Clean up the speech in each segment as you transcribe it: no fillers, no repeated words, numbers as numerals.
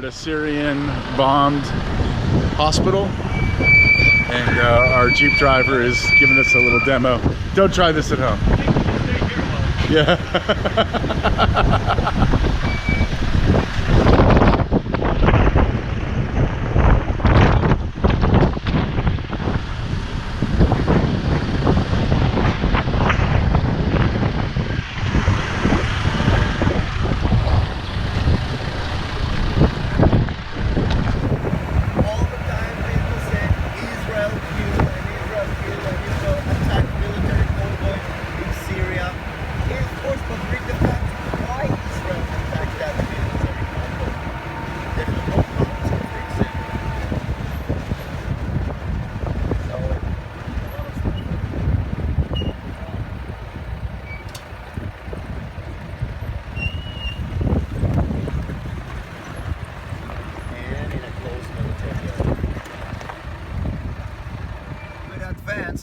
at a Syrian bombed hospital, and our Jeep driver is giving us a little demo. Don't try this at home. Yeah.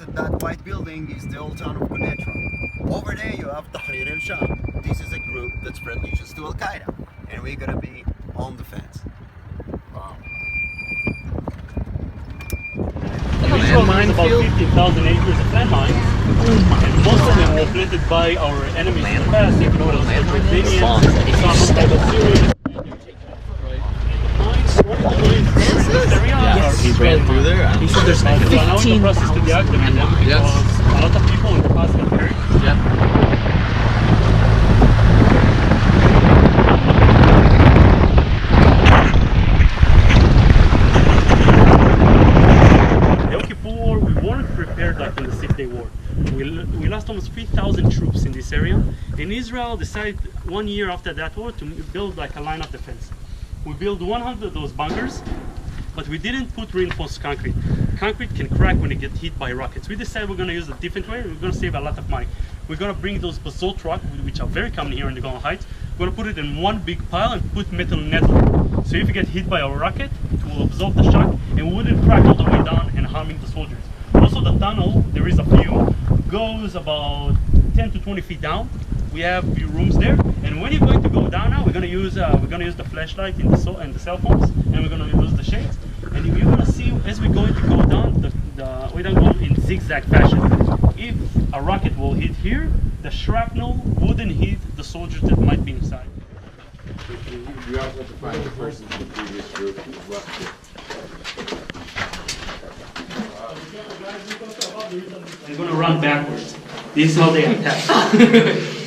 And that white building is the old town of Quneitra. Over there you have Erez. This is a group that spread legions to Al-Qaeda, and we're gonna be on the fence. Wow. Landmines about 15,000 acres of landmines, and most of them were planted by our enemies in the past. You know, the Jordanians, some by the Syrians. He's ran through there. He said there's 15 process to deactivate them because a lot of people in the past got buried. Yeah. Yom Kippur, we weren't prepared like in the 6-day war. We lost almost 3,000 troops in this area, and Israel decided 1 year after that war to build like a line of defense. We built 100 of those bunkers, but we didn't put reinforced concrete. Concrete can crack when it gets hit by rockets. We decided we're going to use a different way. We're going to save a lot of money. We're going to bring those basalt rock, which are very common here in the Golan Heights. We're going to put it in one big pile and put metal net on it. So if you get hit by a rocket, it will absorb the shock and wouldn't crack all the way down and harming the soldiers. Also the tunnel, there is a view, goes about 10 to 20 feet down. We have few rooms there, and when you're going to go down now, we're going to use the flashlight in the cell phones, and we're going to use the shades. And you're going to see as we're going to go down, we don't go in zigzag fashion. If a rocket will hit here, the shrapnel wouldn't hit the soldiers that might be inside. You also have to find the person from the previous group who left it. I'm going to run backwards. This is how they attack.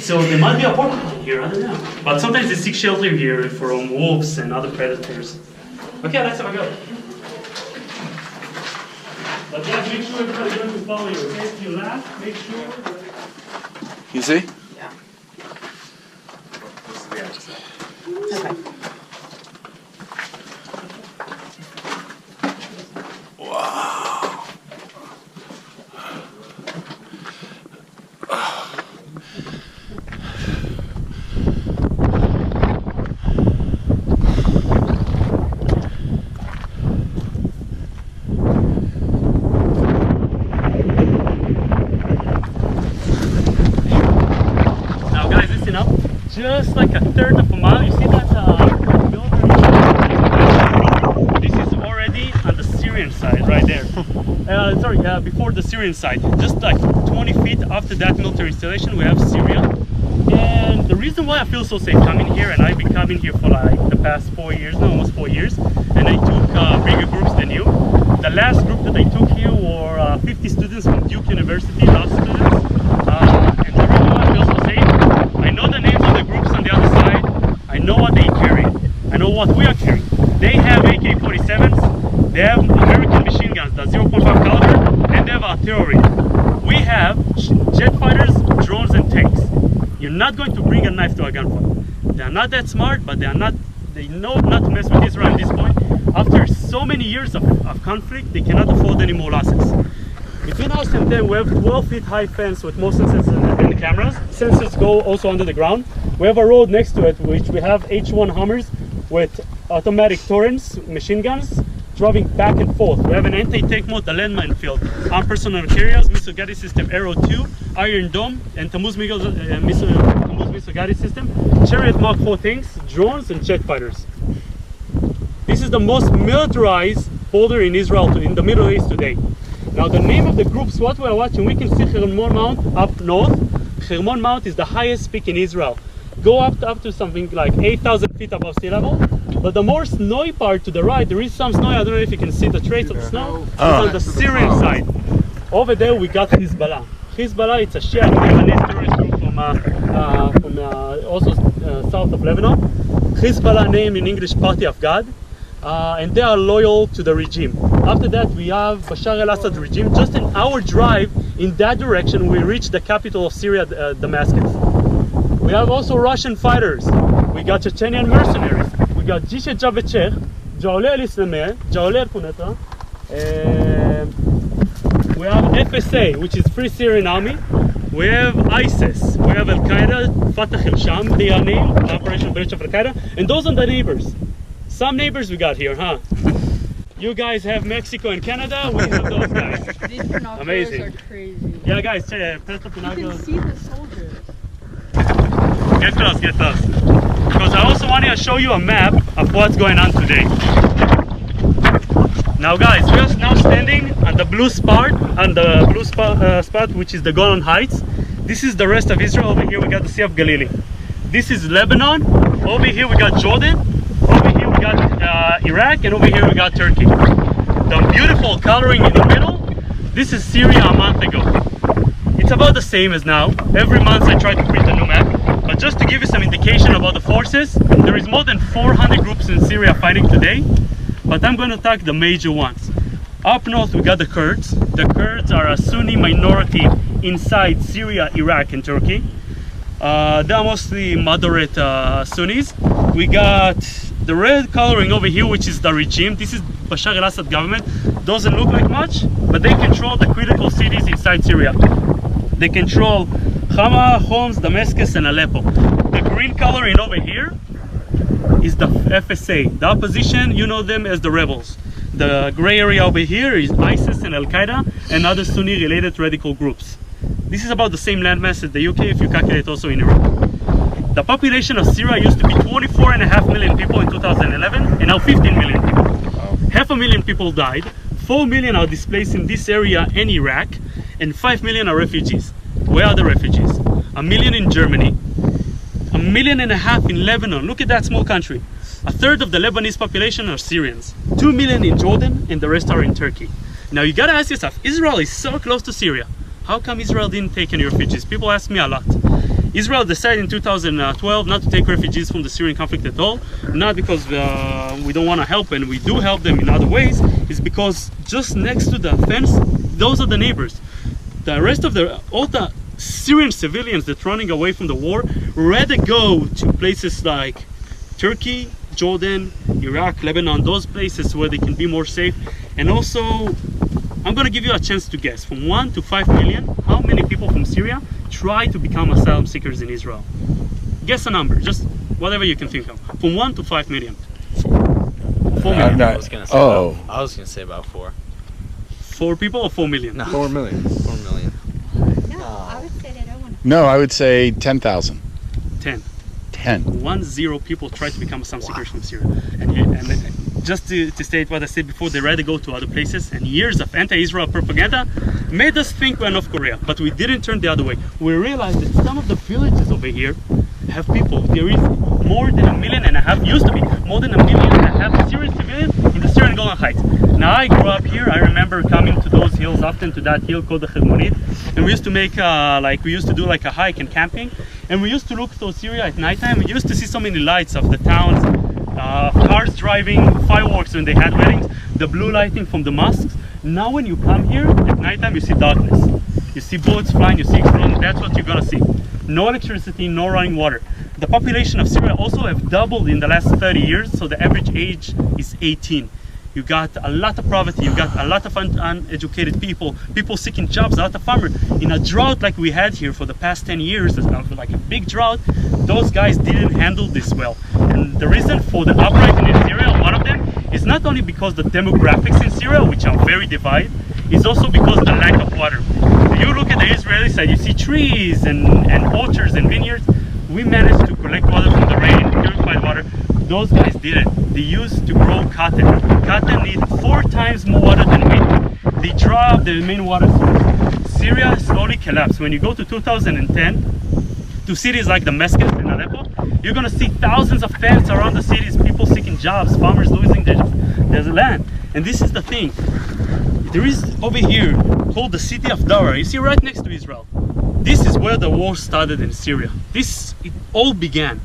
So there might be a portal here, I don't know. But sometimes they seek shelter here from wolves and other predators. Okay, let's have a go. But guys, make sure everybody's going to follow you. Okay, if you laugh, make sure. You see? Yeah. This is the access. Okay. Just like a third of a mile, you see that building? This is already on the Syrian side, right there. Before the Syrian side. Just like 20 feet after that military installation, we have Syria. And the reason why I feel so safe coming here, and I've been coming here for like the past 4 years, no, almost 4 years, and I took bigger groups than you. The last group that I took here were 50 students from Duke University, law students. And the reason why I feel so safe, I know the names of the groups on the other side. I know what they carry. I know what we are carrying. They have AK-47s. They have American machine guns, the 0.5 caliber, and they have artillery. We have jet fighters, drones, and tanks. You're not going to bring a knife to a gunfight. They are not that smart, but they know not to mess with Israel at this point. After so many years of conflict, they cannot afford any more losses. Between us and them, we have 12 feet high fence with motion sensors and the cameras. Sensors go also under the ground. We have a road next to it, which we have H1 Hummers with automatic torrents, machine guns, driving back and forth. We have an anti-tank mode, the landmine field, armed personnel carriers, missile guidance system Arrow 2, Iron Dome, and Tammuz missile guidance system, Chariot Mark 4 tanks, drones, and jet fighters. This is the most militarized border in Israel, in the Middle East today. Now the name of the groups, what we are watching, we can see Hermon Mount up north. Hermon Mount is the highest peak in Israel. Go up to something like 8,000 feet above sea level. But the more snowy part to the right, there is some snow, I don't know if you can see the trace of snow. It's on the Syrian side. Over there we got Hezbollah. Hezbollah, it's a Shia Lebanese terrorist group from also south of Lebanon. Hezbollah name in English, Party of God. And they are loyal to the regime. After that we have Bashar al-Assad regime. Just in our drive in that direction we reached the capital of Syria, Damascus. We have also Russian fighters. We got Chechenian mercenaries. We got Jish Javetchek, Jaoler al-Islameh, Jaoler Quneitra. We have FSA, which is Free Syrian Army. We have ISIS. We have Al-Qaeda, Fatah al-Sham, they are named, the Operation Branch of Al-Qaeda. And those are the neighbors. Some neighbors we got here, huh? You guys have Mexico and Canada, we have those guys. These binoculars Amazing. are crazy. Yeah, guys, press the You can binoculars. see the soldiers. Get close, get close. Because I also want to show you a map of what's going on today. Now guys, we are now standing on the blue spot, spot which is the Golan Heights. This is the rest of Israel. Over here we got the Sea of Galilee. This is Lebanon. Over here we got Jordan. Over here we got Iraq, and over here we got Turkey. The beautiful coloring in the middle, this is Syria a month ago. It's about the same as now. Every month I try to print a new map. But just to give you some indication about the forces, there is more than 400 groups in Syria fighting today. But I'm going to attack the major ones. Up north we got the Kurds. The Kurds are a Sunni minority inside Syria, Iraq and Turkey. They are mostly moderate Sunnis. We got the red coloring over here, which is the regime. This is Bashar al-Assad government. Doesn't look like much, but they control the critical cities inside Syria. They control Hama, Homs, Damascus and Aleppo. The green coloring over here is the FSA. The opposition, you know them as the rebels. The gray area over here is ISIS and Al-Qaeda and other Sunni related radical groups. This is about the same landmass as the UK if you calculate also in Iraq. The population of Syria used to be 24.5 million people in 2011 and now 15 million people. 500,000 people died, 4 million are displaced in this area and Iraq, and 5 million are refugees. Where are the refugees? 1 million in Germany, 1.5 million in Lebanon. Look at that small country. A third of the Lebanese population are Syrians. 2 million in Jordan and the rest are in Turkey. Now you gotta ask yourself, Israel is so close to Syria. How come Israel didn't take any refugees? People ask me a lot. Israel decided in 2012 not to take refugees from the Syrian conflict at all. Not because we don't want to help, and we do help them in other ways. It's because just next to the fence, those are the neighbors. The rest of all the Syrian civilians that are running away from the war rather go to places like Turkey, Jordan, Iraq, Lebanon, those places where they can be more safe. And also, I'm going to give you a chance to guess from 1 to 5 million, how many people from Syria try to become asylum seekers in Israel? Guess a number, just whatever you can think of. From 1 to 5 million. 4 million. I was gonna say about 4. 4 people or 4 million? No. 4 million. 4 million. No, I would say they don't want to. No, I would say 10,000. 10. 10. People try to become asylum seekers from Syria. And just to state what I said before, they rather go to other places, and years of anti-Israel propaganda made us think we're North Korea, but we didn't turn the other way. We realized that some of the villages over here have people. There is more than 1.5 million, used to be more than 1.5 million Syrian civilians in the Syrian Golan Heights. Now I grew up here. I remember coming to those hills often, to that hill called the Hermonit, and we used to make do a hike and camping, and we used to look through Syria at nighttime. We used to see so many lights of the towns, cars driving, fireworks when they had weddings, the blue lighting from the mosques. Now when you come here at nighttime, you see darkness. You see bullets flying, you see explosions. That's what you're gonna see. No electricity, no running water. The population of Syria also have doubled in the last 30 years, so the average age is 18. You got a lot of poverty, you got a lot of uneducated people seeking jobs, a lot of farmers. In a drought like we had here for the past 10 years, like a big drought, those guys didn't handle this well. And the reason for the uprising in Syria, one of them, is not only because the demographics in Syria, which are very divided, is also because the lack of water. So you look at the Israeli side, you see trees and orchards and vineyards. We managed to collect water from the rain, purified water. those guys did it. They used to grow cotton. Cotton needs 4 times more water than wheat. They dry up the main water source. Syria slowly collapsed. When you go to 2010, to cities like Damascus and Aleppo, you're gonna see thousands of tents around the cities, people seeking jobs, farmers losing their land. And this is the thing. There is over here called the city of Dara. You see right next to Israel. This is where the war started in Syria. It all began.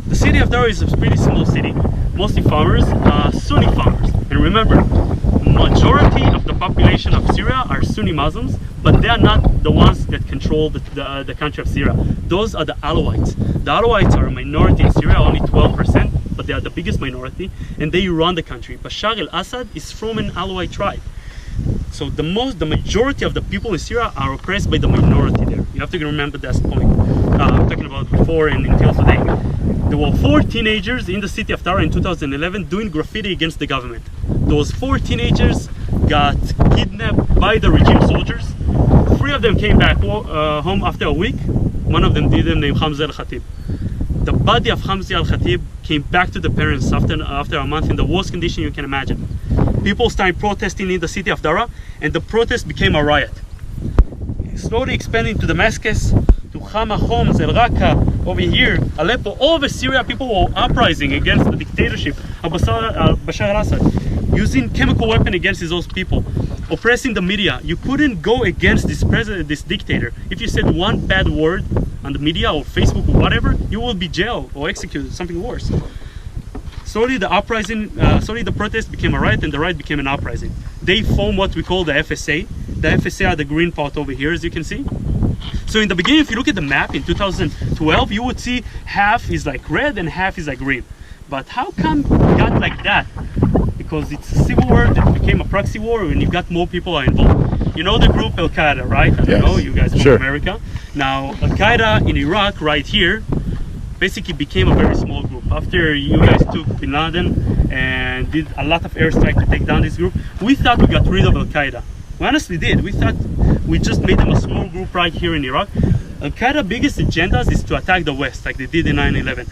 The city of Dara is a pretty small city, mostly farmers, Sunni farmers. And remember, majority of the population of Syria are Sunni Muslims, but they are not the ones that control the country of Syria. Those are the Alawites. The Alawites are a minority in Syria, only 12%, but they are the biggest minority, and they run the country. Bashar al-Assad is from an Alawite tribe. So the majority of the people in Syria are oppressed by the minority there. You have to remember that point. I'm talking about before and until today. There were 4 teenagers in the city of Tara in 2011 doing graffiti against the government. Those 4 teenagers got kidnapped by the regime soldiers. 3 of them came back home after a week. One of them did them named Hamza al-Khatib. The body of Hamza al-Khatib came back to the parents after a month in the worst condition you can imagine. People started protesting in the city of Dara, and the protest became a riot. Slowly expanding to Damascus, to Hama, Homs, El Raqqa, over here, Aleppo, all over Syria, people were uprising against the dictatorship of Bashar al-Assad, using chemical weapons against those people, oppressing the media. You couldn't go against this dictator. If you said one bad word on the media or Facebook or whatever, you will be jailed or executed, something worse. Slowly the protest became a riot, and the riot became an uprising. They formed what we call the FSA. The FSA are the green part over here, as you can see. So in the beginning, if you look at the map in 2012, you would see half is like red and half is like green. But how come it got like that? Because it's a civil war that became a proxy war, and you've got more people are involved. You know the group Al-Qaeda, right? I don't know, you guys from America. Now, Al-Qaeda in Iraq, right here, basically became a very small group. After you guys took Bin Laden and did a lot of airstrikes to take down this group, we thought we got rid of Al-Qaeda. We honestly did. We thought we just made them a small group right here in Iraq. Al-Qaeda's biggest agendas is to attack the West, like they did in 9/11.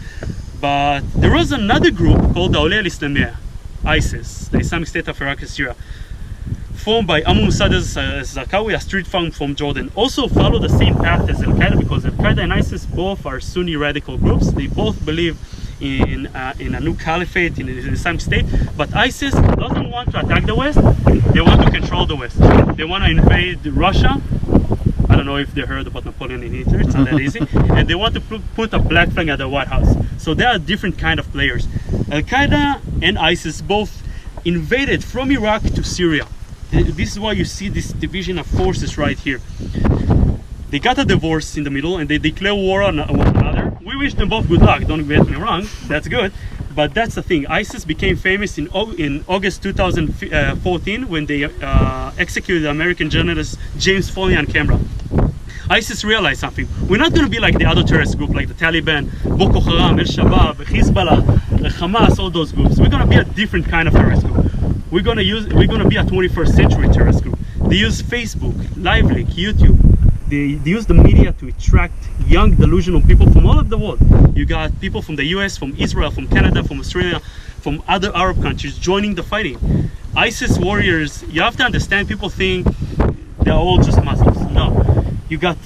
But there was another group called the Awliya al-Islamiyya, ISIS, the Islamic State of Iraq and Syria, formed by Abu Musad al-Zarqawi, a street farm from Jordan. Also follow the same path as Al-Qaeda, because Al-Qaeda and ISIS both are Sunni radical groups. They both believe in a new caliphate, in the Islamic State. But ISIS doesn't want to attack the West. They want to control the West. They want to invade Russia. I don't know if they heard about Napoleon in Italy, it's not that easy. And they want to put a black flag at the White House. So they are different kind of players. Al-Qaeda and ISIS both invaded from Iraq to Syria. This is why you see this division of forces right here. They got a divorce in the middle, and they declare war on one another. We wish them both good luck, don't get me wrong, that's good. But that's the thing, ISIS became famous in August 2014 when they executed the American journalist James Foley on camera. ISIS realized something. We're not going to be like the other terrorist group, like the Taliban, Boko Haram, Al-Shabaab, Hezbollah, Hamas, all those groups. We're going to be a different kind of terrorist group. We're going to be a 21st century terrorist group. They use Facebook, LiveLeak, YouTube. They use the media to attract young, delusional people from all over the world. You got people from the US, from Israel, from Canada, from Australia, from other Arab countries joining the fighting. ISIS warriors, you have to understand, people think they're all just Muslims. No. You got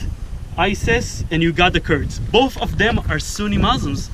ISIS and you got the Kurds. Both of them are Sunni Muslims,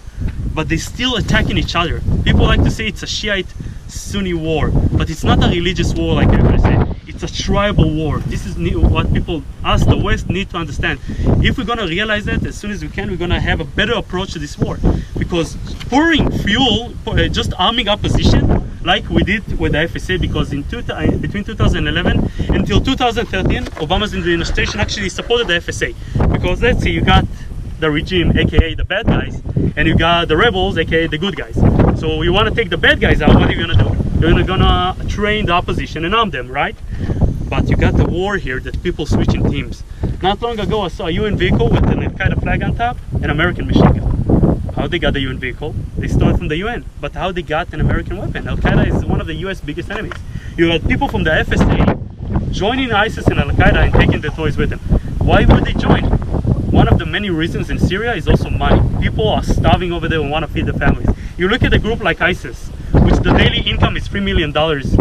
but they're still attacking each other. People like to say it's a Shiite Sunni war, but it's not a religious war like everybody say. It's a tribal war. This is what people, us, the West, need to understand. If we're gonna realize that as soon as we can, we're gonna have a better approach to this war. Because pouring fuel, just arming opposition, like we did with the FSA, because between 2011 until 2013, Obama's administration actually supported the FSA. Because let's say you got the regime, aka the bad guys, and you got the rebels, aka the good guys. So you want to take the bad guys out, what are you gonna do? You're gonna train the opposition and arm them, right? But you got the war here that people switching teams. Not long ago I saw a UN vehicle with an Al-Qaeda flag on top, an American machine gun. How they got the UN vehicle? They stole it from the UN. But how they got an American weapon? Al-Qaeda is one of the US biggest enemies. You had people from the FSA joining ISIS and Al-Qaeda and taking their toys with them. Why would they join? One of the many reasons in Syria is also money. People are starving over there and want to feed their families. You look at a group like ISIS, which the daily income is $3 million,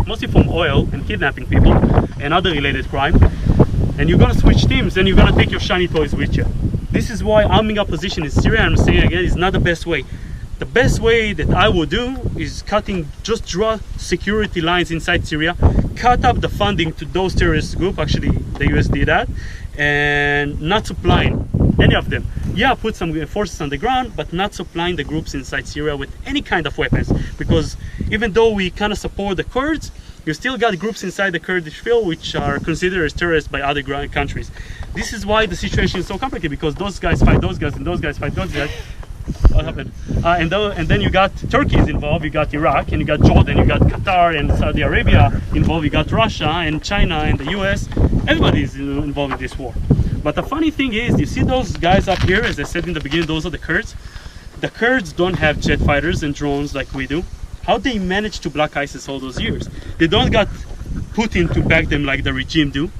mostly from oil and kidnapping people and other related crime. And you're gonna switch teams and you're gonna take your shiny toys with you. This is why arming up position in Syria, I'm saying again, is not the best way. The best way that I would do is just draw security lines inside Syria, cut up the funding to those terrorist groups, actually the US did that, and not supplying any of them. Yeah, put some forces on the ground, but not supplying the groups inside Syria with any kind of weapons. Because even though we kind of support the Kurds, you still got groups inside the Kurdish field which are considered as terrorists by other countries. This is why the situation is so complicated, because those guys fight those guys and those guys fight those guys. What happened? And then you got Turkey is involved, you got Iraq, and you got Jordan, you got Qatar and Saudi Arabia involved, you got Russia and China and the US. Everybody is involved in this war. But the funny thing is, you see those guys up here, as I said in the beginning, those are the Kurds. The Kurds don't have jet fighters and drones like we do. How they manage to block ISIS all those years? They don't got Putin to back them like the regime do.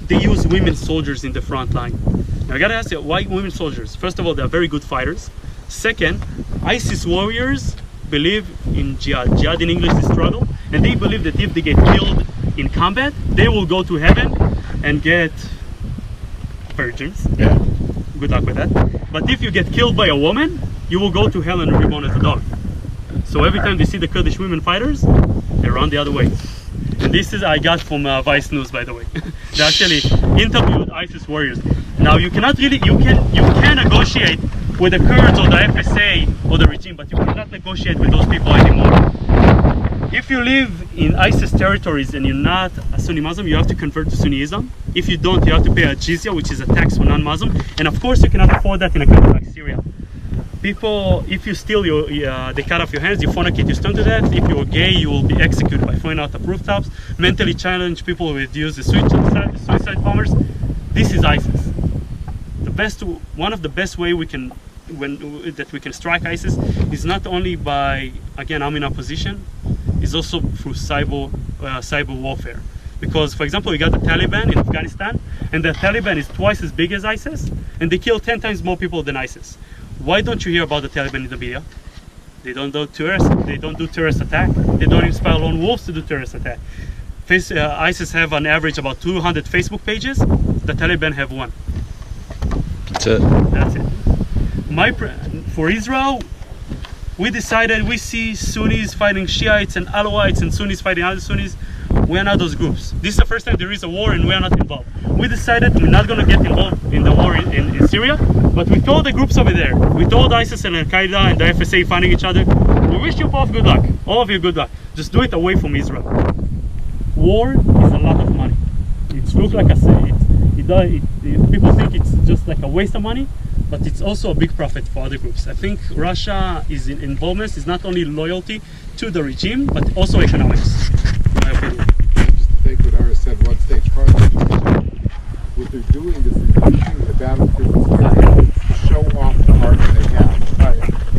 They use women soldiers in the front line. Now I gotta ask you, why women soldiers? First of all, they're very good fighters. Second, ISIS warriors believe in jihad. Jihad in English is struggle. And they believe that if they get killed in combat, they will go to heaven and get virgins. Yeah. Good luck with that. But if you get killed by a woman, you will go to hell and reborn as a dog. So every time they see the Kurdish women fighters, they run the other way. And this is I got from Vice News, by the way. They actually interviewed ISIS warriors. Now you cannot really, you can negotiate with the Kurds or the FSA or the regime, but you cannot negotiate with those people anymore. If you live in ISIS territories and you're not a Sunni Muslim, you have to convert to Sunniism. If you don't, you have to pay a jizya, which is a tax for non-Muslim. And of course, you cannot afford that in a country like Syria. People, if you steal they cut off your hands, you fornicate, you stone to death. If you're gay, you will be executed by throwing out of rooftops. Mentally challenged people will use the suicide bombers. This is ISIS. One of the best way we can strike ISIS is not only by, again, arming our position, is also through cyber warfare. Because, for example, you got the Taliban in Afghanistan, and the Taliban is twice as big as ISIS, and they kill 10 times more people than ISIS. Why don't you hear about the Taliban in the media? They don't do terrorist attack. They don't inspire lone wolves to do terrorist attack. ISIS have on average about 200 Facebook pages. The Taliban have one. That's it. That's it. For Israel, we decided we see Sunnis fighting Shiites and Alawites and Sunnis fighting other Sunnis. We are not those groups. This is the first time there is a war and we are not involved. We decided we're not going to get involved in the war in Syria, but we told the groups over there, we told ISIS and Al-Qaeda and the FSA fighting each other, we wish you both good luck, all of you good luck. Just do it away from Israel. War is a lot of money. It looks like people think it's just like a waste of money, but it's also a big profit for other groups. I think Russia involvement is not only loyalty to the regime, but also economics, in my opinion. Just to take what Erez said one stage further, what they're doing is they're using the battlefield to show off the arms they have.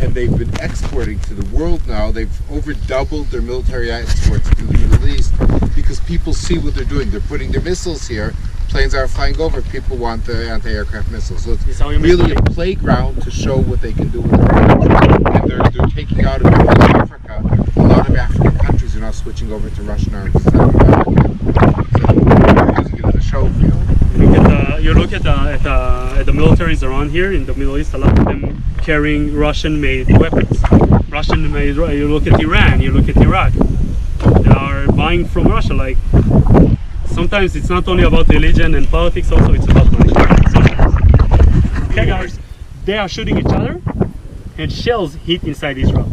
And they've been exporting to the world now. They've over doubled their military exports to the Middle East because people see what they're doing. They're putting their missiles here. Planes are flying over. People want the anti-aircraft missiles. So it's really a playground to show what they can do with their country. And they're taking out of Africa. A lot of African countries are now switching over to Russian arms instead of American. So they're using it as a show field. You look at the militaries around here in the Middle East, a lot of them carrying Russian-made weapons. Russian-made. You look at Iran, you look at Iraq. They are buying from Russia. Like sometimes it's not only about religion and politics, also it's about money. Okay, guys, they are shooting each other, and shells hit inside Israel.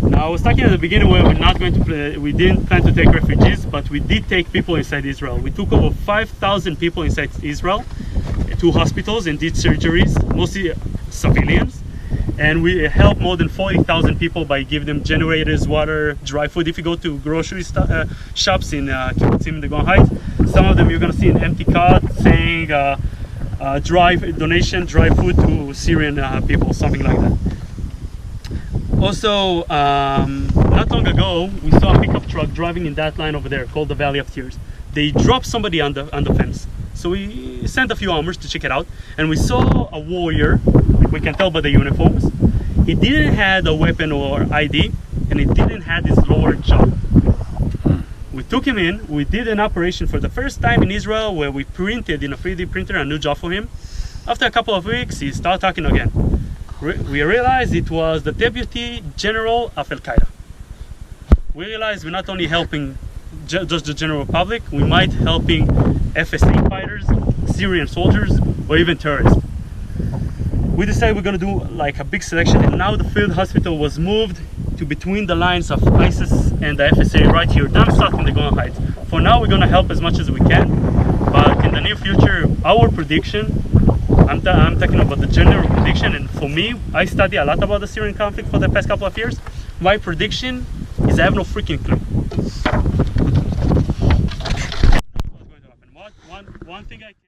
Now, I was talking at the beginning where we didn't plan to take refugees, but we did take people inside Israel. We took over 5,000 people inside Israel, 2 hospitals, and did surgeries, mostly civilians. And we helped more than 40,000 people by giving them generators, water, dry food. If you go to grocery shops in Kibbutzim in the Golan Heights, some of them you're going to see an empty cart saying dry food to Syrian people, something like that. Also, not long ago, we saw a pickup truck driving in that line over there called the Valley of Tears. They dropped somebody on the fence. So we sent a few armors to check it out, and we saw a warrior, we can tell by the uniforms. He didn't have a weapon or ID, and he didn't have his lower jaw. We took him in, we did an operation for the first time in Israel where we printed in a 3D printer a new jaw for him. After a couple of weeks, he started talking again. We realized it was the Deputy General of Al-Qaeda. We realized we're not only helping just the general public, we might helping FSA fighters, Syrian soldiers, or even terrorists. We decided we're gonna do like a big selection, and now the field hospital was moved to between the lines of ISIS and the FSA right here, down south in the Golan Heights. For now, we're gonna help as much as we can, but in the near future, our prediction, I'm talking about the general prediction, and for me, I study a lot about the Syrian conflict for the past couple of years. My prediction is I have no freaking clue. One thing I